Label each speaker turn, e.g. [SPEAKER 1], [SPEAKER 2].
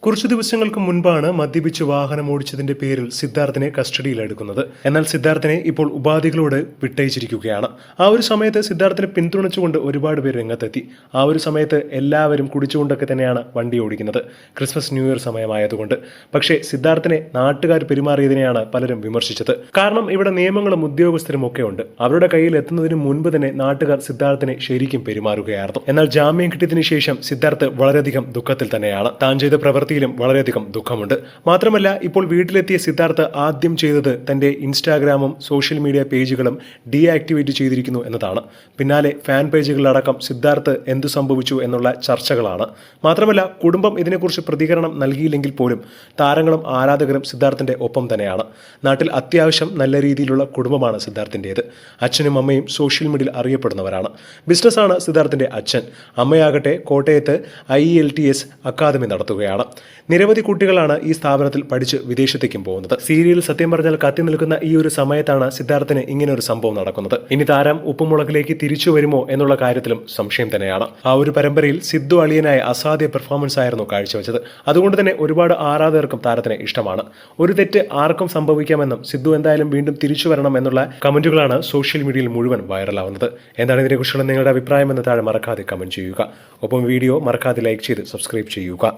[SPEAKER 1] കുറച്ചു ദിവസങ്ങൾക്ക് മുൻപാണ് മദ്യപിച്ച് വാഹനമോടിച്ചതിന്റെ പേരിൽ സിദ്ധാർത്ഥിനെ കസ്റ്റഡിയിലെടുക്കുന്നത്. എന്നാൽ സിദ്ധാർത്ഥിനെ ഇപ്പോൾ ഉപാധികളോട് വിട്ടയച്ചിരിക്കുകയാണ്. ആ ഒരു സമയത്ത് സിദ്ധാർത്ഥിനെ പിന്തുണച്ചുകൊണ്ട് ഒരുപാട് പേര് രംഗത്തെത്തി. ആ ഒരു സമയത്ത് എല്ലാവരും കുടിച്ചുകൊണ്ടൊക്കെ തന്നെയാണ് വണ്ടി ഓടിക്കുന്നത്, ക്രിസ്മസ് ന്യൂ ഇയർ സമയമായതുകൊണ്ട്. പക്ഷേ സിദ്ധാർത്ഥിനെ നാട്ടുകാർ പെരുമാറിയതിനെയാണ് പലരും വിമർശിച്ചത്. കാരണം ഇവിടെ നിയമങ്ങളും ഉദ്യോഗസ്ഥരും ഒക്കെ ഉണ്ട്. അവരുടെ കയ്യിൽ എത്തുന്നതിന് മുൻപ് തന്നെ നാട്ടുകാർ സിദ്ധാർത്ഥിനെ ശരിക്കും പെരുമാറുകയായിരുന്നു. എന്നാൽ ജാമ്യം കിട്ടിയതിനു ശേഷം സിദ്ധാർത്ഥ് വളരെയധികം ദുഃഖത്തിൽ തന്നെയാണ്. താൻ ചെയ്ത പ്രവൃത്തിയിലും വളരെയധികം ദുഃഖമുണ്ട്. മാത്രമല്ല, ഇപ്പോൾ വീട്ടിലെത്തിയ സിദ്ധാർത്ഥ് ആദ്യം ചെയ്തത് തന്റെ ഇൻസ്റ്റാഗ്രാമും സോഷ്യൽ മീഡിയ പേജുകളും ഡീആക്ടിവേറ്റ് ചെയ്തിരിക്കുന്നു എന്നതാണ്. പിന്നാലെ ഫാൻ പേജുകളിലടക്കം സിദ്ധാർത്ഥ് എന്തു സംഭവിച്ചു എന്നുള്ള ചർച്ചകളാണ്. മാത്രമല്ല, കുടുംബം ഇതിനെക്കുറിച്ച് പ്രതികരണം നൽകിയില്ലെങ്കിൽ പോലും താരങ്ങളും ആരാധകരും സിദ്ധാർത്ഥിന്റെ ഒപ്പം തന്നെയാണ്. നാട്ടിൽ അത്യാവശ്യം നല്ല രീതിയിലുള്ള കുടുംബമാണ് സിദ്ധാർത്ഥിൻ്റേത്. അച്ഛനും അമ്മയും സോഷ്യൽ മീഡിയയിൽ അറിയപ്പെടുന്നവരാണ്. ബിസിനസ്സാണ് സിദ്ധാർത്ഥിന്റെ അച്ഛൻ. അമ്മയാകട്ടെ കോട്ടയത്ത് IELTS അക്കാദമി നടത്തുകയാണ്. നിരവധി കുട്ടികളാണ് ഈ സ്ഥാപനത്തിൽ പഠിച്ച് വിദേശത്തേക്കും പോകുന്നത്. സീരിയൽ സത്യം പറഞ്ഞാൽ കത്തി നിൽക്കുന്ന ഈ ഒരു സമയത്താണ് സിദ്ധാർത്ഥിന് ഇങ്ങനെ ഒരു സംഭവം നടക്കുന്നത്. ഇനി താരം ഉപ്പുമുളകിലേക്ക് തിരിച്ചു വരുമോ എന്നുള്ള കാര്യത്തിലും സംശയം തന്നെയാണ്. ആ ഒരു പരമ്പരയിൽ സിദ്ധു അളിയനായ അസാധ്യ പെർഫോമൻസ് ആയിരുന്നു കാഴ്ചവെച്ചത്. അതുകൊണ്ട് തന്നെ ഒരുപാട് ആരാധകർക്കും താരത്തിന് ഇഷ്ടമാണ്. ഒരു തെറ്റ് ആർക്കും സംഭവിക്കാമെന്നും സിദ്ധു എന്തായാലും വീണ്ടും തിരിച്ചു വരണം എന്നുള്ള കമന്റുകളാണ് സോഷ്യൽ മീഡിയയിൽ മുഴുവൻ വൈറലാവുന്നത്. എന്താണ് ഇതിനെക്കുറിച്ചുള്ള നിങ്ങളുടെ അഭിപ്രായം എന്ന് താഴെ മറക്കാതെ കമന്റ് ചെയ്യുക. ഒപ്പം വീഡിയോ മറക്കാതെ ലൈക്ക് ചെയ്ത് സബ്സ്ക്രൈബ് ചെയ്യുക.